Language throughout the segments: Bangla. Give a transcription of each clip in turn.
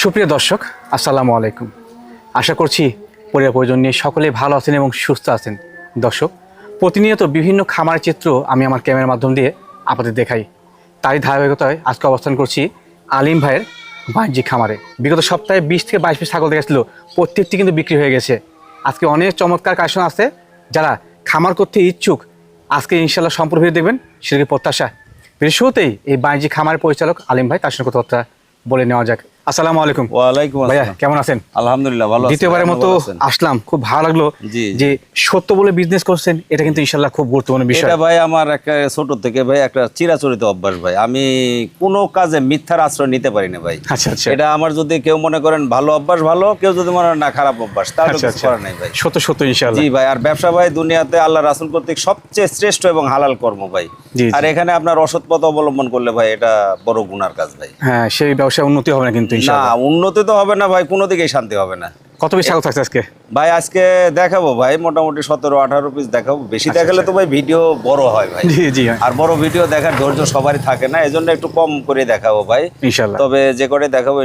সুপ্রিয় দর্শক, আসসালামু আলাইকুম। আশা করছি পরিবার পরিজন নিয়ে সকলে ভালো আছেন এবং সুস্থ আছেন। দর্শক, প্রতিনিয়ত বিভিন্ন খামারের চিত্র আমি আমার ক্যামেরার মাধ্যম দিয়ে আপনাদের দেখাই। তারই ধারাবাহিকতায় আজকে অবস্থান করছি আলিম ভাইয়ের বাণিজ্যিক খামারে। বিগত সপ্তাহে 20 থেকে 22 পিস ছাগল দেখেছিল, প্রত্যেকটি কিন্তু বিক্রি হয়ে গেছে। আজকে অনেক চমৎকার কালেকশন আছে। যারা খামার করতে ইচ্ছুক আজকে ইনশাল্লাহ সম্পূর্ণ ভিডিও দেখবেন, সেটাকে প্রত্যাশা। শুরুতেই এই বাণিজ্যিক খামারের পরিচালক আলিম ভাই, তার সঙ্গে কথাবার্তা বলে নেওয়া যাক। আসসালামু আলাইকুম। ওয়ালাইকুম ভাইয়া, আসসালাম। কেমন আছেন? আলহামদুলিল্লাহ ভালো আছি। দ্বিতীয়বারের মতো আসলাম, খুব ভালো লাগলো যে সত্য বলে বিজনেস করছেন। এটা কিন্তু ইনশাল্লাহ খুব গুরুত্বপূর্ণ বিষয়। এটা ভাই আমার একটা ছোট থেকে ভাই একটা চিরাচরিত অভ্যাস ভাই। আমি কোনো কাজে মিথ্যার আশ্রয় নিতে পারি না ভাই। আচ্ছা আচ্ছা, এটা আমার যদি কেউ মনে করেন ভালো অভ্যাস ভালো, কেউ যদি মনে করেন না খারাপ অভ্যাস, তাহলে আচ্ছা কিছু করার নাই ভাই। সত্য সত্য ইনশাল্লাহ। জি ভাই, আর ব্যবসা ভাই দুনিয়াতে আল্লাহ রাসূল কর্তৃক সবচেয়ে শ্রেষ্ঠ এবং হালাল কর্ম ভাই। জি, আর এখানে আপনার অসৎ পথ অবলম্বন করলে ভাই এটা বড় গুনার কাজ ভাই। হ্যাঁ, সেই ব্যবসায় উন্নতি হবে না কিন্তু না, ইনশাল্লাহ। উন্নতি তো হবে না ভাই, কোনো দিকেই শান্তি হবে না। কত পিস ছাগল থাকছে আজকে? ভাই আজকে দেখাবো ভাই মোটামুটি 17-18 পিস দেখাবো। বেশি দেখালে তো ভাই ভিডিও বড় হয় ভাই। জি জি, আর বড় ভিডিও দেখার ধৈর্য সবারই থাকে না, এজন্য একটু কম করে দেখাবো ভাই ইনশাল্লাহ। তবে যে করে দেখাবো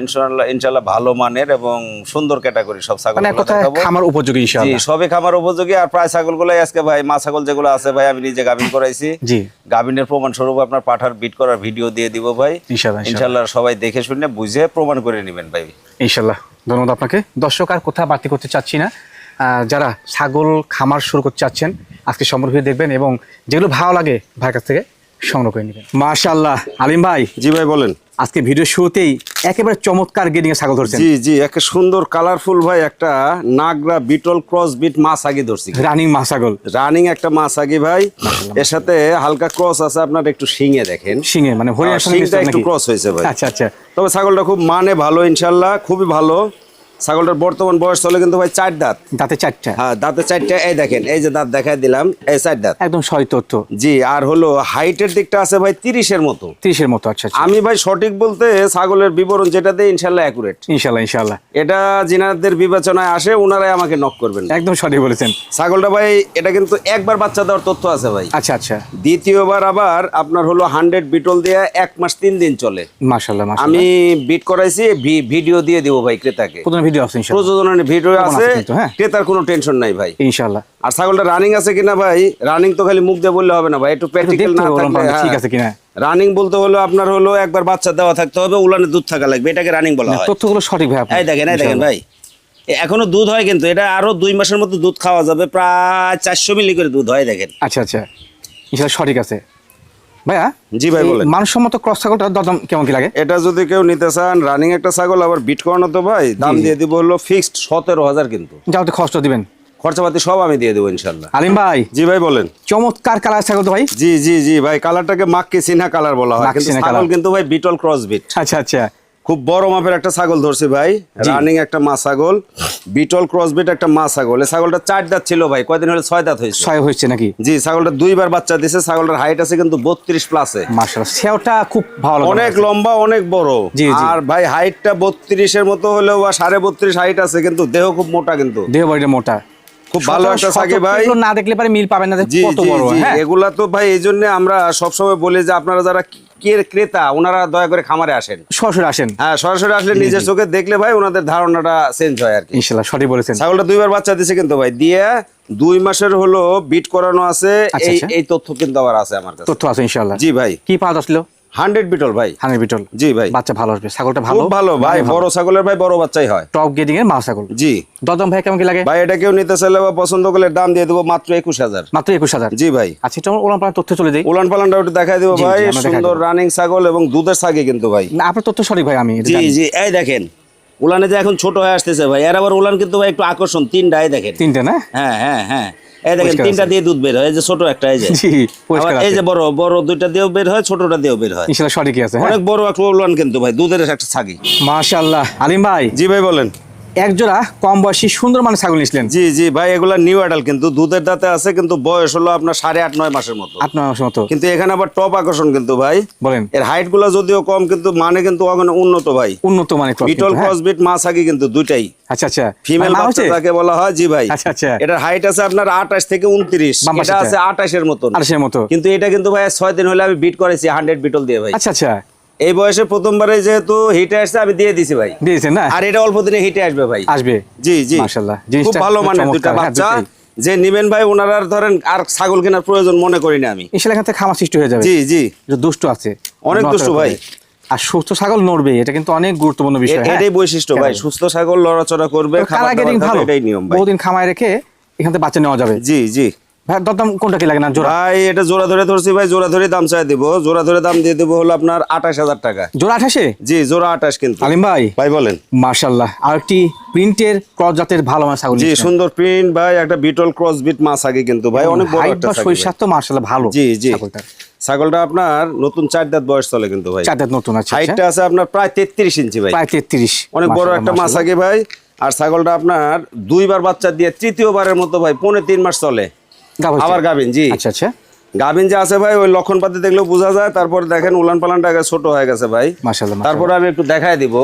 ইনশাল্লাহ ভালো মানের এবং সুন্দর ক্যাটাগরি সব ছাগল মানে এক কথায় দেখাবো। খামার উপযোগী জি, ইনশাল্লাহ। সবই খামার উপযোগী। আর প্রায় ছাগলগুলাই আজকে ভাই মা ছাগল যেগুলো আছে ভাই আমি নিজে গাভিন করাইছি। জি, গাভিনের প্রমাণ স্বরূপ আপনার পাঠার বিট করার ভিডিও দিয়ে দিব ভাই। ইনশাল্লাহ ইনশাল্লাহ সবাই দেখে শুনে বুঝে প্রমাণ করে নেবেন ভাই। ইনশাল্লাহ। ধন্যবাদ আপনাকে। দর্শক, আর কথা বাড়তি করতে চাচ্ছি না। যারা ছাগল খামার শুরু করতে চাচ্ছেন আজকে সম্পূর্ণ ভিডিও দেখবেন এবং যেগুলো ভালো লাগে ভাইয়ের কাছ থেকে সংগ্রহ করে নেবেন। মাশাআল্লাহ, আলিম ভাই জি ভাই বলেন। আজকে ভিডিও শুরুতেই একেবারে চমৎকার গ্রেডিং এর ছাগল ধরছেন। জি জি, একটা সুন্দর কালারফুল ভাই একটা নাগরা বিটল ক্রস বিট মাছাগি ধরছি। রানিং মা ছাগল, রানিং একটা মাছাগি ভাই। এর সাথে হালকা ক্রস আছে, আপনার একটু শিঙে দেখেন, শিঙে মানে হরিয়ানা শিংটা একটু ক্রস হয়েছে ভাই। আচ্ছা আচ্ছা, তবে ছাগলটা খুব মানে ভালো ইনশাল্লাহ, খুবই ভালো। ছাগলটার বর্তমান বয়স চলে কিন্তু ভাই 4 দাঁত। দাঁতে 4টা? হ্যাঁ, দাঁতে 4টা। এই দেখেন, এই যে দাঁত দেখাই দিলাম, এই 4 দাঁত একদম সহি তথ্য। জি। আর হলো হাইটের দিকটা আছে ভাই 30-এর মতো। 30-এর মতো? আচ্ছা আচ্ছা, আমি ভাই সঠিক বলতে ছাগলের বিবরণ যেটা দেয় ইনশাল্লাহ অ্যাকুরেট। ইনশাল্লাহ ইনশাল্লাহ। এটা যিনাদের বিবেচনায় আসে ওনারাই আমাকে নক করবেন। একদম সঠিক বলেছেন। ছাগলটা ভাই এটা কিন্তু একবার বাচ্চা দেওয়ার তথ্য আছে ভাই। আচ্ছা আচ্ছা, দ্বিতীয়বার আবার আপনার হলো 100 বিটল দিয়ে 1 মাস 3 দিন চলে। মাশাআল্লাহ মাশাআল্লাহ। আমি বিট করাইছি, ভিডিও দিয়ে দিব ভাই ক্রেতাকে। প্রথম ভিডিও আছে ইনশাআল্লাহ, প্রযোজনের ভিডিও আছে, হ্যাঁ। ক্রেতার কোনো টেনশন নাই ভাই ইনশাআল্লাহ। আর ছাগলটা রানিং আছে কিনা ভাই, রানিং তো খালি মুখ দিয়ে বললে হবে না ভাই, একটু প্র্যাকটিক্যাল না থাকলে। ঠিক আছে কিনা রানিং বলতে হলো আপনার হলো একবার বাচ্চা দেওয়া থাকতে হবে, উলানে দুধ থাকা লাগবে, এটাকে রানিং বলা হয়। তথ্যগুলো সঠিক ভাই আপনি। এই দেখেন ভাই, এখনো দুধ হয় কিন্তু এটা আরো 2 মাসের মতো দুধ খাওয়া যাবে, প্রায় 400 মিলি করে দুধ হয় দেখেন। আচ্ছা আচ্ছা, ইনশাআল্লাহ সঠিক আছে ভাইয়া। জি ভাই বলেন। মানসম্মত ক্রস ছাগলটার দাম কেমন কি লাগে? এটা যদি কেউ নিতে চান, রানিং একটা ছাগল আবার বিট করানো, তো ভাই দাম দিয়ে দিব হলো ফিক্সড 17,000। কিন্তু যাও তো খরচ দিবেন, খরচাপাতি সব আমি দিয়ে দেবো ইনশাল্লাহ। আলিম ভাই। জি ভাই বলেন। চমৎকার কালার ছাগল তো ভাই। জি জি জি ভাই, কালারটাকে মাক্কি সিনহা কালার বলা হয়, কিন্তু ছাগল কিন্তু ভাই বিটল ক্রস বিট। আচ্ছা আচ্ছা, খুব বড় মাপের একটা ছাগল ধরছি ভাই, রানিং একটা মা ছাগল, বিটল ক্রস বিট একটা মা ছাগল। এই ছাগলটা 4 দাঁত ছিল ভাই, কয়দিন হলো 6 দাঁত হয়েছে। 6 হয়েছে নাকি? জি, ছাগলটা 2বার বাচ্চা দিয়েছে। ছাগলটার হাইট আছে কিন্তু 32 প্লাসে। মাশাআল্লাহ, সেওটা খুব ভালো, অনেক লম্বা, অনেক বড়। জি জি। আর ভাই হাইটটা 32-এর মতো হলেও বা 32.5 হাইট আছে, কিন্তু দেহ খুব মোটা, কিন্তু দেহ বড়িটা মোটা, খুব ভালো একটা ছাগি ভাই। না দেখলে পারে মিল পাবেন না যে কত বড়। হ্যাঁ, এগুলা তো ভাই এই জন্য আমরা সবসময় বলি যে আপনারা যারা ক্রেতা ওনারা দয়া করে খামারে আসেন, সরাসরি আসেন। হ্যাঁ, সরাসরি আসলে নিজের চোখে দেখলে ভাই ওনাদের ধারণাটা চেঞ্জ হয় আর কি। ইনশাআল্লাহ সঠিক বলেছেন। ছাগলটা 2বার বাচ্চা দিছে কিন্তু ভাই, দিয়ে 2 মাসের হলো বিট করানো আছে। এই তথ্য কিন্তু আবার আছে আমার কাছে, তথ্য আছে ইনশাআল্লাহ। জি ভাই। কি পাওয়া আসলো? 100 বিটল ভাই। 100 বিটল? জি ভাই। বাচ্চা ভালো আসবে, ছাগলটা ভালো, খুব ভালো ভাই। বড় ছাগলের ভাই বড় বাচ্চাই হয়, টপ গ্রেডিং এর মা ছাগল। জি। দদম ভাই কেমন কি লাগে ভাই? এটা কেউ নিতে চাইলে বা পছন্দ করলে দাম দিয়ে দেবো মাত্র 21,000। মাত্র 21,000? জি ভাই। আচ্ছা, এটা ওলান পালান তথ্য চলে যাই। উলান পালানটা একটু দেখাই দেবো জি, ভাই। জি, আমরা দেখাই সুন্দর দেবো। রানিং ছাগল এবং দুধের ছাগি কিন্তু ভাই। না, আপনার তথ্য সঠিক ভাই, আমি এটা জি জানি। জি, এই দেখেন উলানে যে এখন ছোট হয়ে আসতেছে ভাই, এর আবার উলান কিন্তু ভাই একটু আকর্ষণ। 3টাই দেখেন, 3টে না? হ্যাঁ হ্যাঁ হ্যাঁ, এই দেখেন পরিষ্কার 3টা আছে। দিয়ে দুধ বের হয়, এই যে ছোট একটা, এই যে জি, পরিষ্কার আবার এই আছে। যে বড় বড় 2টা দিয়েও বের হয়, ছোটটা দিয়েও বের হয়। ইনশাআল্লাহ সঠিকই আছে। হ্যাঁ, অনেক বড় একটা উলান কিন্তু ভাই, দুধের একটা ছাগি। মাশাআল্লাহ। আলিম ভাই, জি ভাই বলেন। এক জোড়া কম বয়সী সুন্দর মানের ছাগল নিয়েছিলেন? জি জি ভাই, এগুলা নিউ অ্যাডাল্ট, কিন্তু দুধের দাঁতে আছে, কিন্তু বয়স হলো আপনার 8.5-9 মাসের মতো। 8-9 মাসের মতো? কিন্তু এখানে আবার টপ আকর্ষণ কিন্তু ভাই। বলেন। এর হাইট গুলো যদিও কম, কিন্তু মানে কিন্তু উন্নত ভাই, উন্নত মানে বিটল ক্রস বিট মা ছাগি কিন্তু দুইটাই। আচ্ছা আচ্ছা, ফিমেল বাচ্চা যাকে বলা হয়। জি ভাই। আচ্ছা আচ্ছা, এটার হাইট আছে আপনার 28 থেকে 29, এটা আছে 28-এর মতো। 28-এর মতো? কিন্তু এটা কিন্তু ভাই 6 দিন হলে আমি বিট করেছি 100 বিটল দিয়ে ভাই। আচ্ছা আচ্ছা, এই বয়সে প্রথমবারে যেহেতু হিটে আসছে আমি দিয়ে দিছি ভাই। দিয়েছেন না? আর এটা অল্প দিনে হিটে আসবে ভাই। আসবে। জি জি মাশাআল্লাহ, খুব জিনিসটা ভালো মানের দুটো চমৎকার, হ্যাঁ, বাচ্চা দুটোই। যে নিবেন ভাই ওনারা ধরেন আর ছাগল কেনার প্রয়োজন মনে করি না আমি। ইনশাআল্লাহ এখান থেকে খামার সৃষ্টি হয়ে যাবে। জি জি যে দুষ্ট আছে, অনেক দুষ্ট ভাই। আর সুস্থ ছাগল নড়বে, এটা কিন্তু অনেক গুরুত্বপূর্ণ বিষয়। হ্যাঁ, এটাই বৈশিষ্ট্য ভাই, সুস্থ ছাগল লড়াচড়া করবে, খাবার কালার গেটিং দাবার ভালো, খাবে, এটাই নিয়ম ভাই। বহুদিন খামায় রেখে এখান থেকে বাচ্চা নেওয়া যাবে। জি জি ভাই দরদাম কোনটা কি লাগে না জোড়া? ভাই এটা জোড়া ধরে ধরছি ভাই, জোড়া ধরে দাম চাই দিব, জোড়া ধরে দাম দিয়ে দেবো হলো আপনার 28,000 টাকা। জোড়া 28-এ? জি জোড়া 28 কিন্তু। আলিম ভাই ভাই বলেন। মাশাআল্লাহ, আর একটি প্রিন্টের ক্রস জাতের ভালো মানের ছাগল। জি সুন্দর প্রিন্ট ভাই, একটা বিটল ক্রস বিট মাছ আগে কিন্তু ভাই, অনেক বড় একটা ছাগল। শরীর তো মাশাআল্লাহ ভালো। জি জি ছাগলটা ছাগলটা আপনার নতুন 4 দাঁত বয়স চলে কিন্তু ভাই। 4 দাঁত নতুন আছে। হাইটটা আছে আপনার প্রায় 33 ইঞ্চি ভাই, প্রায় 33। অনেক বড় একটা মাছ আগে ভাই। আর ছাগলটা আপনার 2বার বাচ্চা দিয়ে তৃতীয়বারের মতো ভাই 3.5 মাস চলে আবার গাবিন। জি আচ্ছা আচ্ছা, গাবিন যে আছে ভাই ওই লক্ষণ পাতি দেখলেও বোঝা যায়। তারপর দেখেন উলান পালানটা আগে ছোট হয়ে গেছে ভাই। মাশাআল্লাহ। তারপর আমি একটু দেখায় দিব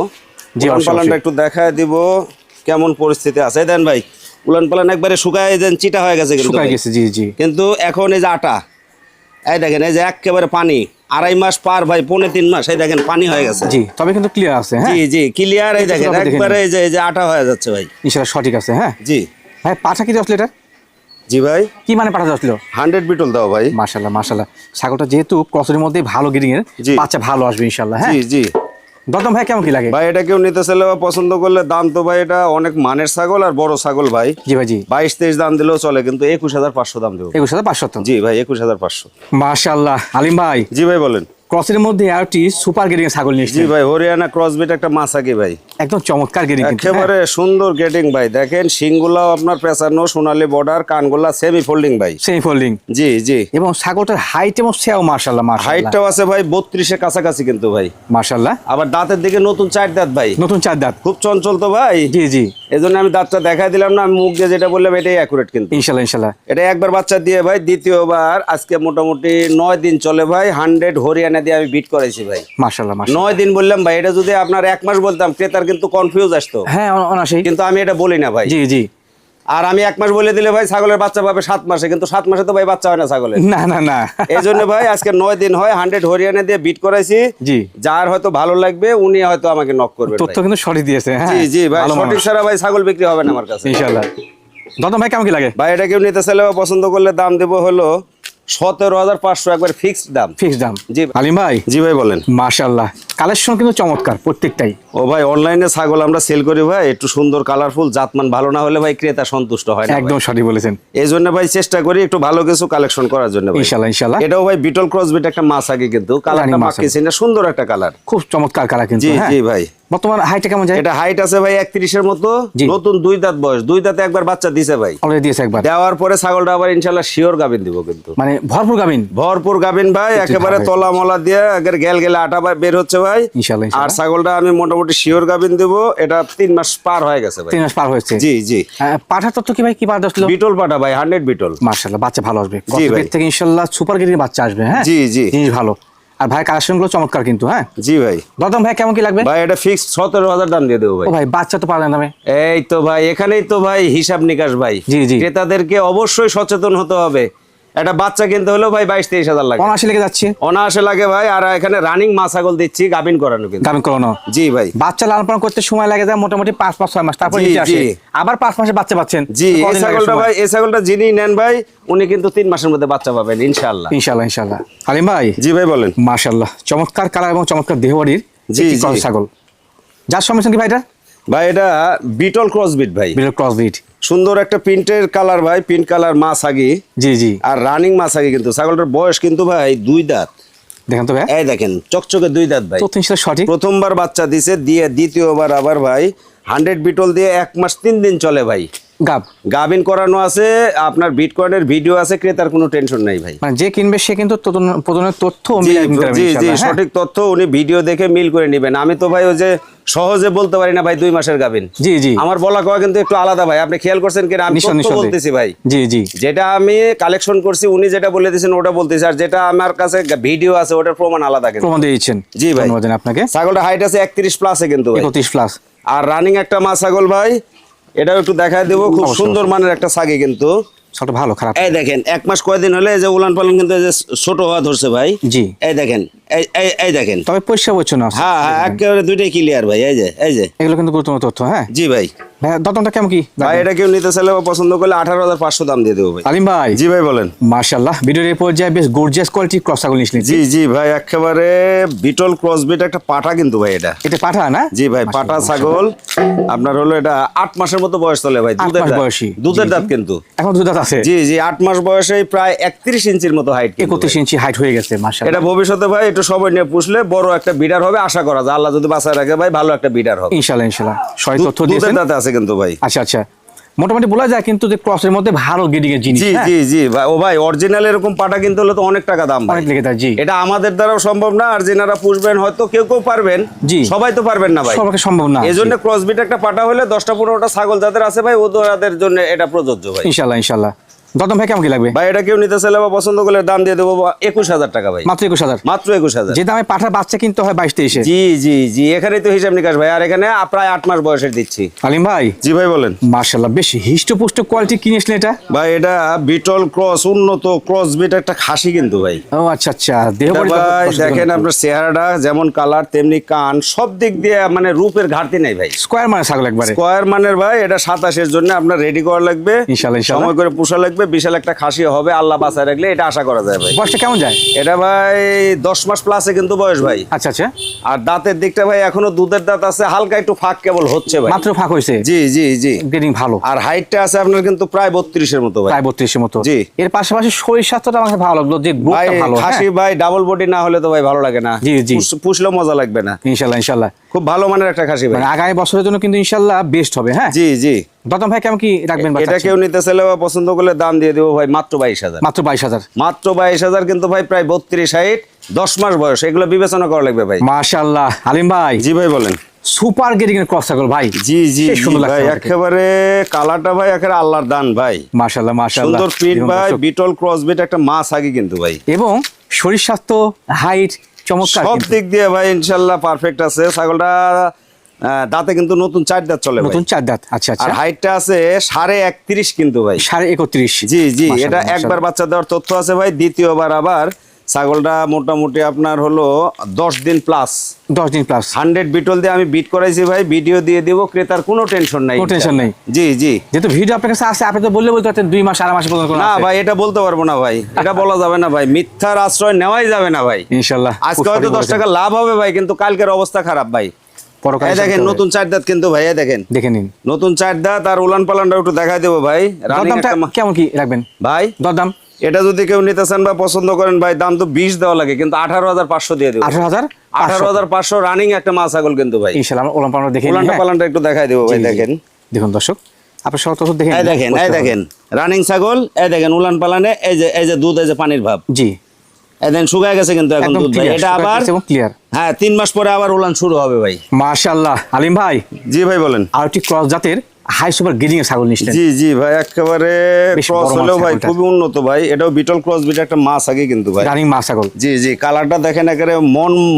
জি, উলান পালানটা একটু দেখায় দিব কেমন পরিস্থিতি আছে। এই দেন ভাই উলান পালান একবারে শুকায় দেন, চিটা হয়ে গেছে কিন্তু শুকায় ভাই। গেছে। জি জি। কিন্তু এখন এই যে আটা, এই দেখেন এই যে একেবারে পানি, 2.5 মাস পার ভাই, 3.5 মাস, এই দেখেন পানি হয়ে গেছে। জি, তবে কিন্তু ক্লিয়ার আছে। হ্যাঁ জি জি ক্লিয়ার, এই দেখেন একবারে এই যে আটা হয়ে যাচ্ছে ভাই। ইনশাআল্লাহ সঠিক আছে। হ্যাঁ জি ভাই, পাঠা কি আসলে এটা? জি ভাই কি মানে পাঠা আসলো? 100 বিটল দাও ভাই। মাশাআল্লাহ মাশাআল্লাহ, ছাগলটা যেহেতু ক্রসের মধ্যে ভালো গিরিং এর, জি। বাচ্চা ভালো আসবে ইনশাআল্লাহ। হ্যাঁ জি জি দরদাম ভাই কেমন কি লাগে? ভাই এটা কেউ নিতে চাইলে বা পছন্দ করলে দাম তো ভাই এটা অনেক মানের ছাগল আর বড় ছাগল ভাই। জি ভাই জি। 22-23 দাম দিলেও চলে, কিন্তু 21,500 দাম দেবো। 21,500। জি ভাই 21,500। মাশাআল্লাহ আলিম ভাই, জি ভাই বলেন। ক্রসের মধ্যে আরটি সুপার গিরিং এর ছাগল নিয়ে জি এসেছেন। ভাই হরিয়ানা ক্রসবিট একটা মাছাকি ভাই, একদম চমৎকার গিরিং কিন্তু। একেবারে সুন্দর গেটিং ভাই। দেখেন শিংগুলাও আপনার পেঁচানো, সোনালী বর্ডার, কানগুলা সেমি ফোল্ডিং ভাই। সেই ফোল্ডিং। জি জি এবং ছাগলটার হাইট এবং সেও মাশাআল্লাহ মাশাআল্লাহ। হাইটটাও আছে ভাই 32-এর কাছাকাছি কিন্তু ভাই। মাশাআল্লাহ। আবার দাঁতের দিকে নতুন 4 দাঁত ভাই, নতুন 4 দাঁত। খুব চঞ্চল তো ভাই। জি জি এজন্য আমি দাঁতটা দেখাই দিলাম না, আমি মুখ দিয়ে যেটা বললাম এটাই অ্যাকুরেট কিন্তু। ইনশাআল্লাহ ইনশাআল্লাহ। এটা একবার বাচ্চা দিয়ে ভাই, দ্বিতীয়বার আজকে মোটামুটি 9 দিন চলে ভাই। 100 হরিয়ানা দিয়ে আমি বিট করাইছি ভাই। মাশাআল্লাহ মাশাআল্লাহ। 9 দিন বললাম ভাই, এটা যদি আপনার 1 মাস বলতাম ক্রেতার কিন্তু কনফিউজ আসতো। হ্যাঁ অনাসেই। কিন্তু আমি এটা বলি না ভাই। জি জি। আর আমি 1 মাস বলে দিলে ভাই ছাগলের বাচ্চা পাবে 7 মাসে, কিন্তু 7 মাসে তো ভাই বাচ্চা হয় না ছাগলের। না না না। এই জন্য ভাই আজকে 9 দিন হয় 100 হরিয়ানা দিয়ে বিট করাইছি। জি। যার হয়তো ভালো লাগবে উনি হয়তো আমাকে নক করবে। তথ্য কিন্তু সঠিক দিয়েছে। হ্যাঁ জি জি ভাই, ভালো সঠিক মানুষ। ছাড়া ভাই ছাগল বিক্রি হবে না আমার কাছে। ইনশাআল্লাহ। দরদাম ভাই কেমন কি লাগে? ভাই এটা কেউ নিতে চাইলে বা পছন্দ করলে দাম দেবো হলো 17,500 একবার ফিক্সড দাম। ফিক্স দাম। জি আলিম ভাই। জি ভাই বলেন। মাশাআল্লাহ, কালেকশন কিন্তু চমৎকার প্রত্যেকটাই। ও ভাই অনলাইনে ছাগল আমরা সেল করি ভাই, একটু সুন্দর কালারফুল, জাতমান ভালো না হলে ভাই ক্রেতা সন্তুষ্ট হয় না। একদম সঠিক বলেছেন। এই জন্য ভাই চেষ্টা করি একটু ভালো কিছু কালেকশন করার জন্য ভাই। ইনশাআল্লাহ ইনশাআল্লাহ। এটাও ভাই বিটল ক্রসবিট একটা মাছ আগে কিন্তু কালারটা মাছ মাখেছি না, সুন্দর একটা কালার। খুব চমৎকার কালার কিন্তু। জি হ্যাঁ জি ভাই। বর্তমান হাইটটা কেমন যায়? এটা হাইট আছে ভাই 31-এর মতো, জি। নতুন 2 দাঁত বয়স, 2 দাঁতে একবার বাচ্চা দিছে ভাই। অলরেডি দিয়েছে একবার। দেওয়ার পরে ছাগলটা আবার ইনশাআল্লাহ শিওর গাবিন দিব কিন্তু। মানে ভরপুর গাবিন। ভরপুর গাবিন ভাই, একেবারে ভালো তলা মলা দিয়ে আগের গেল গেলে আটা বের হচ্ছে ভাই। ইনশাআল্লাহ আর ইনশাআল্লাহ। ছাগলটা আমি মোটামুটি শিওর গাবিন দেব। এটা 3 মাস পার হয়ে গেছে ভাই। 3 মাস পার হয়েছে। জি জি পাঠা তত্ত্ব কি ভাই কি পাঠা আসলো? বিটল পাটা ভাই, 100 বিটল। মাশাআল্লাহ, বাচ্চা ভালো আসবে। জি ভাই। গত থেকে ইনশাআল্লাহ সুপার গিরিং বাচ্চা আসবে। হ্যাঁ জি জি জিনিস ভালো। আর ভাই কালেকশন গুলো চমৎকার কিন্তু। হ্যাঁ জি ভাই। দরদাম ভাই কেমন কি লাগবে? ভাই এটা ফিক্সড 17,000 দাম দিয়ে দেবো ভাই। ও ভাই বাচ্চা তো পারলেন দামে। এই তো ভাই, এখানেই তো ভাই হিসাব নিকাশ ভাই। জি, জি। ক্রেতাদেরকে অবশ্যই সচেতন হতে হবে। একটা বাচ্চা কিনতে হলেও ভাই 22-23 হাজার লাগে, অনাশি লেগে যাচ্ছে। অনায়াসে লাগে ভাই। আর এখানে রানিং মা ছাগল দিচ্ছি গাবিন করানো কিন্তু। দাম করানো। জি ভাই। বাচ্চা লালন পালন করতে সময় লাগে যায় মোটামুটি 5-6 মাস, তারপর জি, নিচে আসে। জি। আবার 5 মাসে বাচ্চা পাচ্ছেন। জি এই কদিন লাগে ছাগলটা সময়? ভাই, এই ছাগলটা যিনি নেন ভাই উনি কিন্তু 3 মাসের মধ্যে বাচ্চা পাবেন ইনশাআল্লাহ। ইনশাআল্লাহ ইনশাআল্লাহ। আলিম ভাই। জি ভাই বলেন। মাশাআল্লাহ, চমৎকার কালার এবং চমৎকার দেহবাড়ির জি, একটি জি। ক্রস ছাগল। যার সমস্যা কি ভাই এটা? ভাই এটা বিটল ক্রসবিট ভাই, বিটল ক্রস ব্রিড। সুন্দর একটা প্রিন্টের কালার ভাই, প্রিন্ট কালার মাছ আগে। জি জি। আর রানিং মাছ আগে কিন্তু। ছাগলটার বয়স কিন্তু ভাই 2 দাঁত। দেখেন তো ভাই, এই দেখেন চকচকে 2 দাঁত ভাই। তথ্য ইনশাআল্লাহ সঠিক। প্রথমবার বাচ্চা দিছে, দিয়ে দ্বিতীয়বার আবার ভাই 100 বিটল দিয়ে 1 মাস 3 দিন চলে ভাই। গাব গাবিন করানো আছে, আপনার বিটকয়েনের ভিডিও আছে, ক্রেতার কোনো টেনশন নাই ভাই। মানে যে কিনবে সে কিন্তু প্রদানের তথ্য জি মিলাই নিতে পারবে জি জি ইনশাআল্লাহ। হ্যাঁ? সঠিক তথ্য উনি ভিডিও দেখে মিল করে নেবেন। আমি তো ভাই ওই যে সহজে বলতে পারি না ভাই 2 মাসের গাবিন। জি জি। আমার বলা কওয়া কিন্তু একটু আলাদা ভাই, আপনি খেয়াল করছেন কিনা? আমি নিশ্চয়, তথ্য নিশ্চয়। বলতেছি ভাই, জি জি। যেটা আমি কালেকশন করছি উনি যেটা বলে দিয়েছেন ওটা বলতেছি, আর যেটা আমার কাছে ভিডিও আছে ওটার প্রমাণ আলাদা কিন্তু। প্রমাণ দিয়েছেন। জি ভাই। ধন্যবাদ জানাই আপনাকে। ছাগলটা হাইট আছে 31 প্লাসে কিন্তু ভাই। 31 প্লাস। আর রানিং একটা মা ছাগল ভাই, এটাও একটু দেখায় দেবো। খুব অবশ্যই, সুন্দর মানের একটা ছাগি কিন্তু। ছোট ভালো খারাপ। এই দেখেন 1 মাস কয়দিন হলে এই যে উলান পালন কিন্তু এই যে ছোট হওয়া ধরছে ভাই। জি। এই দেখেন এই এই এই দেখেন। তবে পরিষ্কার পরিচ্ছন্ন আছে। হ্যাঁ হ্যাঁ একেবারে দুইটাই ক্লিয়ার ভাই, এই যে এই যে। এগুলো কিন্তু গুরুত্বপূর্ণ তথ্য। হ্যাঁ জি ভাই। ভাইয়া দতনটা কেমন কি ভাই এটা কেউ নিতে চাইলে বা পছন্দ করলে 18,500 দাম দিয়ে দেবো ভাই। আলিম ভাই। জি ভাই বলেন। মাশাআল্লাহ, ভিডিওর এই পর্যায়ে বেশ গর্জিয়াস কোয়ালিটি ক্রস ছাগল নিয়েছিলেন। জি জি ভাই একেবারে বিটল ক্রসবিট একটা পাঠা কিন্তু ভাই এটা। এটা পাঠা না? জি ভাই পাঠা ছাগল। আপনার হলো এটা 8 মাসের মতো বয়স চলে ভাই, 8 দুধের মাস দাঁত। বয়সী। দুধের দাঁত কিন্তু এখন দুধ দাঁত আছে। জি জি 8 মাস বয়সে প্রায় 31 ইঞ্চির মতো হাইট। 31 ইঞ্চি হাইট হয়ে গেছে মাশাআল্লাহ। এটা ভবিষ্যতে ভাই একটু সময় নিয়ে পুষলে বড় একটা বিডার হবে আশা করা যায়, আল্লাহ যদি বাঁচায় রাখে ভাই ভালো একটা বিডার হবে ইনশাআল্লাহ ইনশাআল্লাহ। সঠিক তথ্য দুধের দিয়েছেন। দাঁতে আছে কিন্তু ভাই। আচ্ছা আচ্ছা, মোটামুটি বলা যায় কিন্তু যে ক্রসের মধ্যে ভালো গেডিং এর জিনিস। জি হ্যাঁ? জি জি ভাই, ও ভাই অরিজিনাল এরকম পাটা কিনতে হলে তো অনেক টাকা দাম ভাই। অনেক লেগে যায়। জি, এটা আমাদের দ্বারাও সম্ভব না, আর যেনারা পুষবেন হয়তো কেউ কেউ পারবেন, জি। সবাই তো পারবেন না ভাই। সবাইকে সম্ভব না। এই জন্য ক্রসবিট একটা পাটা হলে 10টা-15টা ছাগল যাদের আছে ভাই ওদের জন্য এটা প্রযোজ্য ভাই। ইনশাআল্লাহ ইনশাআল্লাহ। দতন ভাই কেমন কি লাগবে? ভাই এটা কেউ নিতে চাইলে বা পছন্দ করলে দাম দিয়ে দেবো 21,000 টাকা ভাই। মাত্র 21,000। মাত্র 21,000। যে দামে পাঠার বাচ্চা কিনতে হয় 22-23-এ। জি জি জি এখানেই তো হিসাব নিকাশ ভাই, আর এখানে প্রায় 8 মাস বয়সের দিচ্ছি। আলিম ভাই। জি ভাই বলেন। মাশাআল্লাহ, বেশ হিষ্টপুষ্ট কোয়ালিটি কিনেছিলেন এটা। ভাই এটা বিটল ক্রস, উন্নত ক্রসবিট একটা খাসি কিন্তু ভাই। ও আচ্ছা আচ্ছা, দেহ এটা বড়ি ভাই দেখেন আপনার চেহারাটা যেমন কালার তেমনি কান, সব দিক দিয়ে মানে রূপের ঘাটতি নাই ভাই। স্কয়ার মানে ছাগল একবারে। স্কয়ার মানের ভাই এটা 27 জন্য আপনার রেডি করা লাগবে, ইনশাআল্লাহ ইনশাআল্লাহ। সময় করে পোষা লাগবে, বিশাল একটা খাসি হবে আল্লাহ বাঁচায় রাখলে, এটা আশা করা যায় ভাই। বয়সটা কেমন যায়? এটা ভাই 10 মাস প্লাসে কিন্তু বয়স ভাই। আচ্ছা আচ্ছা, আর দাঁতের দিকটা ভাই এখনো দুধের দাঁত আছে, হালকা একটু ফাঁক কেবল হচ্ছে ভাই। মাত্র ফাঁক হয়েছে। জি জি জি। গ্রেডিং ভালো। আর হাইটটা আছে আপনার কিন্তু প্রায় 32-এর মতো ভাই। প্রায় 32-এর মতো। জি। এর পাশাপাশি শরীর স্বাস্থ্যটা আমাকে ভালো লাগলো, যে ভাই গ্রোথটা ভালো। খাসি ভাই ডাবল বডি না হলে তো ভাই ভালো লাগে না। জি, জি। পুষলেও মজা লাগবে না। ইনশাআল্লাহ ইনশাআল্লাহ। খুব ভালো মানের একটা খাসি ভাই। মানে আগামী বছরের জন্য কিন্তু ইনশাআল্লাহ বেস্ট হবে। হ্যাঁ জি জি। দতন ভাই কেমন কি রাখবেন? এটা কেউ নিতে চাইলে বা পছন্দ করলে দাম দিয়ে দেবো ভাই মাত্র 22,000। মাত্র 22,000। মাত্র 22,000 কিন্তু ভাই প্রায় 32-60 10 মাস বয়স, এগুলো বিবেচনা করা লাগবে ভাই। মাশাআল্লাহ। আলিম ভাই। জি ভাই বলেন। সুপার গ্রেডিং এর ক্রস ছাগল ভাই। জি জি বেশ জি সুন্দর ভাই লাগছে। একেবারে কালারটা ভাই একেবারে আল্লাহর দান ভাই। মাশাআল্লাহ মাশাআল্লাহ। সুন্দর প্রিন্ট এবং ভাই, দর্শক, বিটল ক্রসবিট একটা মাছ আগে কিন্তু ভাই। এবং শরীর স্বাস্থ্য হাইট চমৎকার সব কিন্তু। দিক দিয়ে ভাই ইনশাআল্লাহ পারফেক্ট আছে ছাগলটা। দাঁতে কিন্তু নতুন 4 দাঁত চলে ভাই। নতুন 4 দাঁত। আচ্ছা আর আচ্ছা। হাইটটা আছে 31.5 কিন্তু ভাই। 31.5। জি জি মাশাআল্লাহ, এটা একবার মাশাআল্লাহ। বাচ্চা দেওয়ার তথ্য আছে ভাই, দ্বিতীয়বার আবার ছাগলটা মোটামুটি আপনার হলো 10 দিন প্লাস। 10 দিন প্লাস। 100 বিটল দিয়ে আমি বিট করাইছি ভাই, ভিডিও দিয়ে দিব, ক্রেতার কোনো টেনশন নাই। কোনো টেনশন নেই। জি জি। যেহেতু ভিডিও আপনার কাছে আছে, আপনি তো বলতে পারতেন 2 মাস 4 মাস পর্যন্ত। না ভাই এটা বলতে পারবো না ভাই, এটা বলা যাবে না ভাই, মিথ্যার আশ্রয় নেওয়াই যাবে না ভাই। ইনশাআল্লাহ। আজকে হয়তো 10 টাকা লাভ হবে ভাই, কিন্তু কালকের অবস্থা খারাপ ভাই। পরকালে এই দেখেন নতুন 4 দাঁত কিন্তু ভাই, এই দেখেন দেখে নিন। নতুন 4 দাঁত। আর উলান পালানটা একটু দেখাই দেবো ভাই। রানিং দরদামটা একটা কেমন কি রাখবেন ভাই দরদাম? এটা যদি কেউ নিতে চান বা পছন্দ করেন ভাই, দাম তো 20 দেওয়া লাগে, কিন্তু 18,500 দিয়ে দেবো। 18,000। 18,500 রানিং একটা মাছ ছাগল কিন্তু ভাই। ইনশাআল্লাহ ওলান পালান দেখে নিন। উলানটা হ্যাঁ? পালানটা একটু দেখাই দেবো ভাই। জি, জি। দেখেন দেখুন দর্শক, আপনি সব তথ্য দেখেন। এই দেখেন এই দেখেন রানিং ছাগল, এই দেখেন উলান পালানে এই যে দুধ, এই যে পানির ভাব। জি, এই দেখেন শুকায় গেছে কিন্তু এখন একদম দুধ ভাই। ক্লিয়ার। এটা আবার ক্লিয়ার। হ্যাঁ 3 মাস পরে আবার উলান শুরু হবে ভাই। মাশাআল্লাহ। আলিম ভাই। জি ভাই বলেন। আর একটি ক্রস জাতের হাই সুপার গ্রেডিং এর ছাগল নিশ্চয়। জি জি ভাই একেবারে বেশ ক্রস বড় মাছ হলেও ভাই ছাগলটা। খুবই উন্নত ভাই। এটাও বিটল ক্রস বিট একটা মাছ আগে কিন্তু ভাই। রানিং মাছ ছাগল। জি জি কালারটা দেখেন একেবারে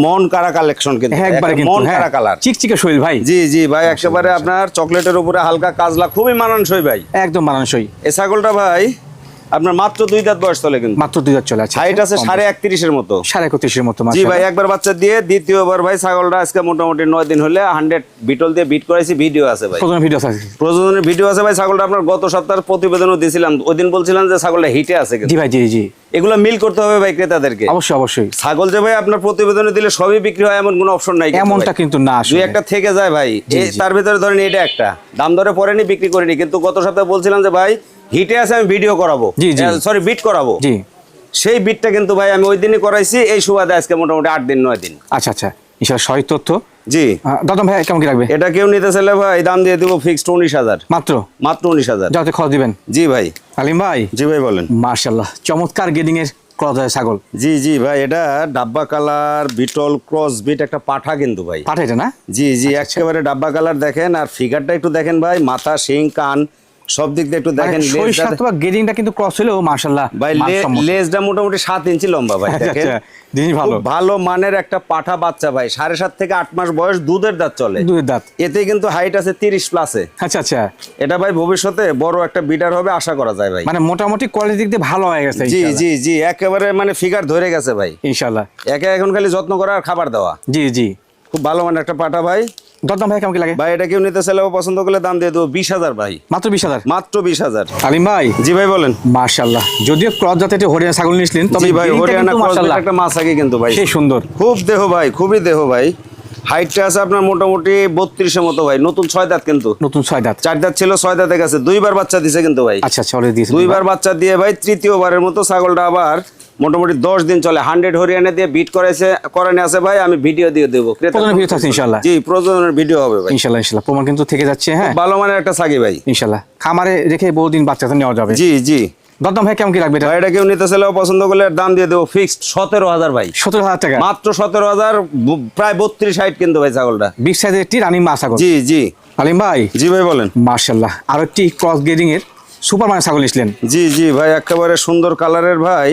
মন কারা কালেকশন কিন্তু হ্যাঁ একবারে একেবারে কিন্তু। মন হ্যাঁ কারা কালার। চিকচিকে শরীর ভাই। জি জি ভাই একেবারে আপনার চকলেটের উপরে হালকা কাজলা, খুবই মানানসই ভাই। একদম মানানসই। এই ছাগলটা ভাই আপনার মাত্র 2 দাঁত বয়স চলে কিন্তু। মাত্র 2 দাঁত চলে আছে। হাইট আছে 31.5 মতো। 31.5 মতো। জি ভাই একবার বাচ্চা দিয়ে দ্বিতীয়বার ভাই ছাগলটা আজকে মোটামুটি 9 দিন হলে 100 বিটল দিয়ে বিট করাইছি, ভিডিও আছে ভাই। প্রথম ভিডিও আছে। প্রযোজনের ভিডিও আছে ভাই। ছাগলটা আপনার গত সপ্তাহের প্রতিবেদনও দিয়েছিলাম, ওই দিন বলছিলাম যে ছাগলটা হিটে আছে কিন্তু। জি ভাই জি জি। এগুলো মিল করতে হবে ভাই ক্রেতাদেরকে। অবশ্যই অবশ্যই। ছাগল যে ভাই আপনার প্রতিবেদনে দিলে সবই বিক্রি হয় এমন কোনো অপশন নাই কিন্তু এমনটা ভাই। কিন্তু না দুই আসলে। একটা থেকে যায় ভাই। তার ভিতরে ধরেন এটা একটা দাম দরে পড়েনি, বিক্রি করিনি, কিন্তু গত সপ্তাহে বলছিলাম যে ভাই হিটে আছে আমি ভিডিও করাবো, জি, জি। সরি বিট করাবো। জি। সেই বিটটা কিন্তু ভাই আমি ওই দিনই করাইছি, এই সুবাদে আজকে মোটামুটি 8 দিন 9 দিন। আচ্ছা আচ্ছা, ইনশাআল্লাহ সঠিক তথ্য। জি দাদা ভাই কেমন কি লাগবে? এটা কেউ নিতে চাইলে ভাই দাম দিয়ে দিব ফিক্সড 19,000। মাত্র 19,000 যাতে খরচ দিবেন। জি ভাই। আলিম ভাই। জি ভাই বলেন। মাশাআল্লাহ চমৎকার গ্রেডিং এর ক্রস ছাগল। জি জি ভাই এটা ডাব্বা কালার বিটল ক্রস বিট একটা পাঠা কিন্তু ভাই। পাঠা এটা না? জি জি একেবারে ডাব্বা কালার দেখেন। আর ফিগারটা একটু দেখেন ভাই, মাথা শিং কান সব দিক দিয়ে একটু দেখেন গেডিংটা কিন্তু ক্রস হলেও মাশাআল্লাহ ভাই লেজটা মোটামুটি 7 ইঞ্চি লম্বা ভাই দেখেন জিনিস ভালো ভালো মানের একটা পাঠা বাচ্চা ভাই 7.5 থেকে 8 মাস বয়স দুধের দাঁত চলে দুধের দাঁত এতে কিন্তু হাইট আছে 30 প্লাসে আচ্ছা আচ্ছা এটা ভাই ভবিষ্যতে বড় একটা বিডার হবে আশা করা যায় ভাই মানে মোটামুটি কোয়ালিটি দিক দিয়ে ভালো হয়ে গেছে জি জি জি একেবারে মানে ফিগার ধরে গেছে ভাই ইনশাআল্লাহ একে এখন খালি যত্ন করা আর খাবার দেওয়া জি জি খুব ভালো মানের একটা পাঠা ভাই দরদাম ভাই কেমন কি লাগে ভাই এটা কেউ নিতে চাইলেও পছন্দ করলে দাম দিয়ে দেবো 20,000 ভাই মাত্র 20,000 মাত্র 20,000 আলিম ভাই জি ভাই বলেন মাশাআল্লাহ যদিও ক্রস জাতের হরিয়ানা ছাগল নিয়েছিলেন তবে জি ভাই হরিয়ানা মাশাআল্লাহ একটা মাছাকি কিন্তু ভাই সেই সুন্দর খুব দেহ ভাই খুবই দেহ ভাই হাইটটা আছে আপনার মোটামুটি 32 এর মতো ভাই নতুন 6 দাঁত কিন্তু নতুন 6 দাঁত 4 দাঁত ছিল 6 দাঁতে গেছে দুইবার বাচ্চা দিছে কিন্তু ভাই আচ্ছা আচ্ছা অলরেডি দিয়েছে দুইবার বাচ্চা দিয়ে ভাই তৃতীয়বারের মতো ছাগলটা আবার মোটামুটি 10 দিন চলে 100 হরিয়ানা দিয়ে বিট করানো আছে ভাই আমি ভিডিও দিয়ে দেবো প্রজনন ভিডিও থাকছে ইনশাআল্লাহ জি প্রজননের ভিডিও হবে ভাই ইনশাআল্লাহ ইনশাআল্লাহ প্রমাণ কিন্তু থেকে যাচ্ছে হ্যাঁ ভালো মানের একটা ছাগি ভাই ইনশাআল্লাহ খামারে রেখে বহুদিন বাচ্চা নেওয়া যাবে জি জি দরদাম ভাই কেমন কি লাগবে এটা ভাই এটা কেউ নিতে চাইলেও পছন্দ করলে দাম দিয়ে দেবো ফিক্সড 17,000 ভাই 17,000 টাকা মাত্র 17,000 প্রায় 32 হাইট কিন্তু ভাই ছাগলটা বিগ সাইজের একটি রানিং মা ছাগল জি জি আলিম ভাই জি ভাই বলেন মাশাআল্লাহ আর একটি ক্রস গ্রেডিং এর সুপার মানে ছাগল নিয়েছিলেন জি জি ভাই একেবারে সুন্দর কালারের ভাই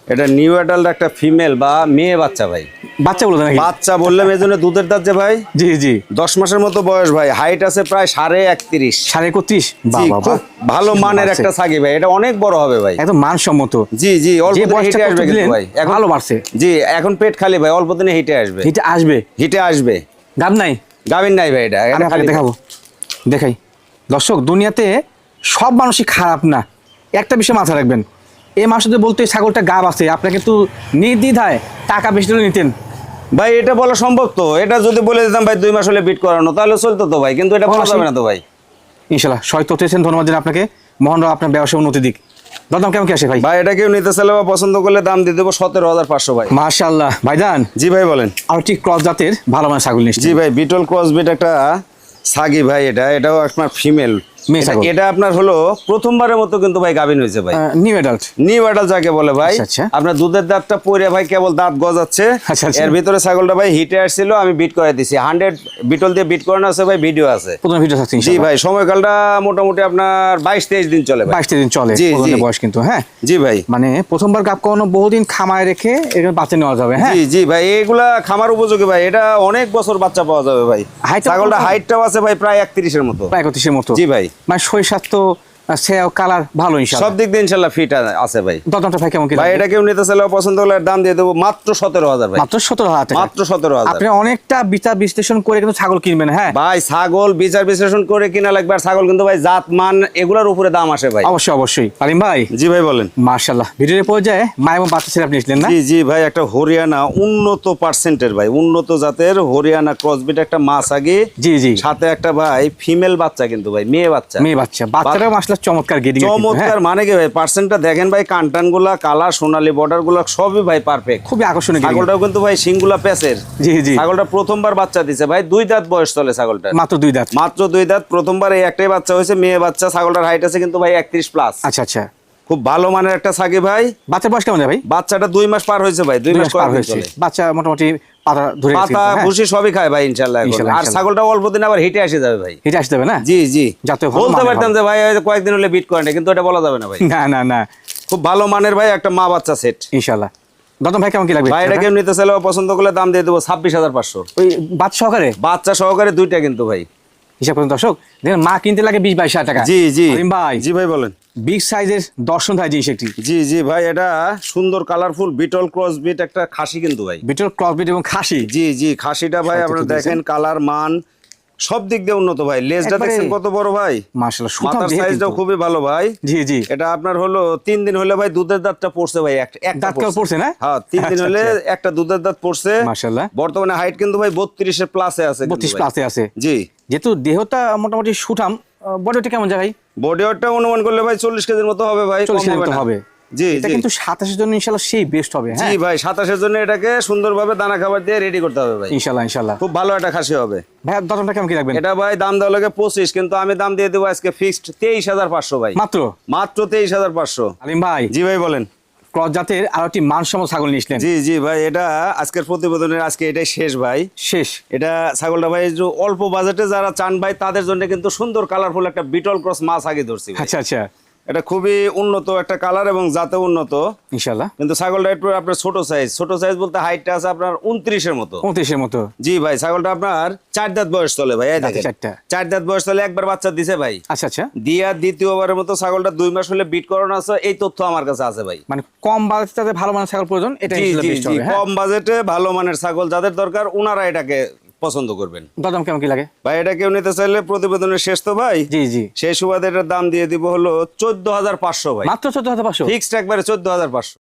এটা নিউ অ্যাডাল্ট একটা ফিমেল বা মেয়ে বাচ্চা ভাই বাচ্চা বলতে নাকি বাচ্চা বললাম এই জন্য দুধের দাঁত যে ভাই জি জি 10 মাসের মতো বয়স ভাই হাইট আছে প্রায় 31.5 31.5 জি বাহ খুব ভালো মানের একটা ছাগি ভাই এটা অনেক বড় হবে ভাই একদম মানসম্মত জি জি অল্প যে দিনে বয়সটা হিটে আসবে কত কিন্তু দিলেন, ভাই এখন ভালো বাড়ছে জি এখন পেট খালি ভাই অল্প দিনে হিটে আসবে এটা আসবে হিটে আসবে গাব নাই গাবিন নাই ভাই এটা আমি এটা আপনাকে খালি দেখাবো দেখাই দর্শক দুনিয়াতে সব মানুষই খারাপ না একটা বিষয় মাথায় রাখবেন এই মাস যদি বলতে ছাগলটা গাব আছে আপনাকে কিন্তু নির্দ্বিধায় টাকা বেশি দিলে নিতেন ভাই এটা বলা সম্ভব তো এটা যদি বলে দিতাম ভাই 2 মাস হলে বিট করানো তাহলে চলতো তো ভাই কিন্তু এটা বলা যাবে না তো ভাই ইনশাল্লাহ সবাই তো চেয়েছেন ধন্যবাদ জানাই আপনাকে মোহনরাও আপনার ব্যবসায় উন্নতি দিক দাম কেমন কি আসে ভাই ভাই এটা কেউ নিতে চাইলে বা পছন্দ করলে দাম দিয়ে দেবো 17,500 ভাই মাশাআল্লাহ ভাইজান জি ভাই বলেন আর ঠিক ক্রস জাতের ভালো মানের ছাগল নিশ্চয় জি ভাই বিটল ক্রস বিট একটা ছাগি ভাই এটাও আপনার ফিমেল মেয়ে ছাগল। এটা আপনার হলো প্রথমবারের মতো কিন্তু ভাই গাবিন হয়েছে ভাই নিউ অ্যাডাল্ট নিউ অ্যাডাল্ট যাকে বলে ভাই আচ্ছা, আচ্ছা। আপনার দুধের দাঁতটা পরে ভাই কেবল দাঁত গজাচ্ছে আচ্ছা, আচ্ছা। এর ভিতরে ছাগলটা ভাই হিটে আসছিল আমি বিট করে দিছি 100 বিটল দিয়ে বিট করানো আছে ভাই ভিডিও আছে প্রথম ভিডিও থাকছে জি ভাই সময়কালটা মোটামুটি আপনার 22-23 দিন চলে ভাই 22 দিন চলে জি, প্রজননের জি। বয়স কিন্তু হ্যাঁ জি ভাই মানে প্রথমবার গাব করানো বহুদিন খামায় রেখে এখানে বাচ্চা নেওয়া যাবে হ্যাঁ জি জি ভাই এগুলা খামার উপযোগী ভাই এটা অনেক বছর বাচ্চা পাওয়া যাবে ভাই হাইটটা ছাগলটা কত? হাইটটাও আছে ভাই প্রায় 31 এর মতো প্রায় 31 মতো জি ভাই মানে শরীর স্বাস্থ্য সেও কালার ভালো ইনশাআল্লাহ সব দিক দিয়ে ইনশাআল্লাহ ফিট আছে ভাই দামটা ভাই কেমন কি ভাই লাগবে? এটা কেউ নিতে চাইলে পছন্দ হলে দাম দিয়ে দেবো মাত্র 17,000 ভাই মাত্র 17,000 টাকা মাত্র 17,000 আপনি অনেকটা বিচার বিশ্লেষণ করে কিন্তু ছাগল কিনবেন হ্যাঁ ভাই ছাগল বিচার বিশ্লেষণ করে কিনা লাগবে আর ছাগল কিন্তু ভাই জাত মান এগুলোর উপরে দাম আসে ভাই অবশ্যই অবশ্যই আলিম ভাই জি ভাই বলেন মাশাআল্লাহ ভিডিওর পর্যায়ে মা এবং বাচ্চা ছেলে আপনি নিয়েছিলেন না জি জি ভাই একটা হরিয়ানা উন্নত পার্সেন্টের ভাই উন্নত জাতের হরিয়ানা ক্রসবিট একটা মাছ আগে জি জি সাথে একটা ভাই ফিমেল বাচ্চা কিন্তু ভাই মেয়ে বাচ্চা মেয়ে বাচ্চা বাচ্চাটাও মাশাআল্লাহ চমৎকার গেডিং চমৎকার মানে কি ভাই পার্সেন্টটা দেখেন ভাই কানটান গুলা কালার সোনালী বর্ডার গুলা সবই ভাই পারফেক্ট খুবই আকর্ষণীয় grading। ছাগলটাও কিন্তু ভাই সিংগুলা পেসের জি জি ছাগলটা প্রথমবার বাচ্চা দিছে ভাই 2 দাঁত বয়স চলে ছাগলটা মাত্র 2 দাঁত মাত্র 2 দাঁত প্রথমবার এই একটাই বাচ্চা হয়েছে মেয়ে বাচ্চা ছাগলটার হাইট আছে কিন্তু ভাই 31 প্লাস আচ্ছা আচ্ছা খুব ভালো মানের একটা ছাগি ভাই বাচ্চার বয়স কেমন যায় ভাই বাচ্চাটা 2 মাস পার হয়েছে ভাই 2 মাস পার কয়েকদিন হয়েছে চলে বাচ্চা মোটামুটি পাতা ধরে গেছে পাতা হ্যাঁ? ভুসি সবই খায় ভাই ইনশাআল্লাহ এখন। ইনশাআল্লাহ, আর ইনশাআল্লাহ। ছাগলটা অল্প দিন আবার হিটে আসে যাবে ভাই এটা আসতে হবে না জি জি যাতে ভালো বলতে মানে পারতাম হবে। যে ভাই হয়তো কয়েকদিন হলে বিট করে না কিন্তু এটা বলা যাবে না ভাই না না না খুব ভালো মানের ভাই একটা মা বাচ্চা সেট ইনশাআল্লাহ দাম ভাই কেমন কি লাগবে ভাই এটা কেউ নিতে চাইলেও পছন্দ করলে দাম দিয়ে দেবো 26,500 ওই বাচ্চা সহকারে বাচ্চা সহকারে দুইটা কিন্তু ভাই হিসাব করুন দর্শক দেখেন মা কিনতে লাগে 20-22 টাকা জি জি আলিম ভাই জি ভাই বলেন বিগ সাইজের দর্শন থাকে জিনিস একটি জি জি ভাই এটা সুন্দর কালারফুল বিটল ক্রস বিট একটা খাসি কিন্তু ভাই বিটল ক্রসবিট এবং খাসি জি জি খাসিটা ভাই সব আপনারা কিছু দেখেন কালার মান সব দিক দিয়ে উন্নত ভাই লেজটা একবারে- দেখছেন কত বড় ভাই মাশাআল্লাহ সুঠাম মাথার দেহে সাইজটাও কিন্তু। খুবই ভালো ভাই জি জি এটা আপনার হলো 3 দিন হলে ভাই দুধের দাঁতটা পড়ছে ভাই একটা দাঁত কেউ পড়ছে না হ্যাঁ 3 দিন আচ্ছা, হলে আচ্ছা। একটা দুধের দাঁত পড়ছে মাশাআল্লাহ বর্তমানে হাইট কিন্তু ভাই 32 এর প্লাসে আছে কিন্তু 32 ভাই। প্লাসে আছে জি যেহেতু দেহটা মোটামুটি সুঠাম বডিটা কেমন যায় ভাই বডি ওয়েটটা অনুমান করলে ভাই 40 কেজির মতো হবে ভাই 40 কম কেজির মতো না। হবে জি এটা জি কিন্তু 27 জন্য ইনশাআল্লাহ সেই বেস্ট হবে জি হ্যাঁ ভাই 27 এর জন্য এটাকে সুন্দরভাবে দানা খাবার দিয়ে রেডি করতে হবে ভাই ইনশাআল্লাহ ইনশাআল্লাহ খুব ভালো একটা খাসি হবে ভাই দামটা কেমন কি রাখবেন এটা ভাই দাম দেওয়া লাগে 25 কিন্তু আমি দাম দিয়ে দেবো আজকে ফিক্সড 23,500 ভাই মাত্র মাত্র 23,500 আলিম ভাই জি ভাই বলেন ক্রস জাতের আর একটি মানসম্মত ছাগল নিয়েছিলেন। জি জি ভাই, এটা আজকের প্রতিবেদনের আজকে এটাই শেষ ভাই। শেষ। এটা ছাগলটা ভাই যে অল্প বাজেটে যারা চান ভাই তাদের জন্য কিন্তু সুন্দর কালারফুল একটা বিটল ক্রস মাছ আগে ধরছি ভাই। আচ্ছা আচ্ছা, এটা খুবই উন্নত একটা কালার এবং জাতে উন্নত ইনশাল্লাহ। কিন্তু ছাগলটা একটু আপনার ছোট সাইজ বলতে হাইটটা আছে আপনার 29-এর মতো। 29-এর মতো। জি ভাই, ছাগলটা আপনার 4 দাঁত বয়স চলে ভাই। এই দেখেন, 4 দাঁত বয়স চলে, একবার বাচ্চা দিছে ভাই। আচ্ছা আচ্ছা, দিয়া দ্বিতীয়বারের মতো ছাগলটা 2 মাস হলে বিট করানো আছে, এই তথ্য আমার কাছে আছে ভাই। মানে কম বাজেটে ভালো মানের ছাগল প্রয়োজন, এটা জি ইনশাল্লাহ জি বেস্ট জি, হবে। হ্যাঁ, কম বাজেটে ভালো মানের ছাগল যাদের দরকার ওনারা এটাকে পছন্দ করবেন। দাম কেমন কি লাগে ভাই এটা কেউ নিতে চাইলে প্রতিবেদনের শেষ তো ভাই। জি জি, সেই সুবাদে এটার দাম দিয়ে দিব হলো 14,500 ভাই। মাত্র 14,500 ফিক্সড একবারে 14,500।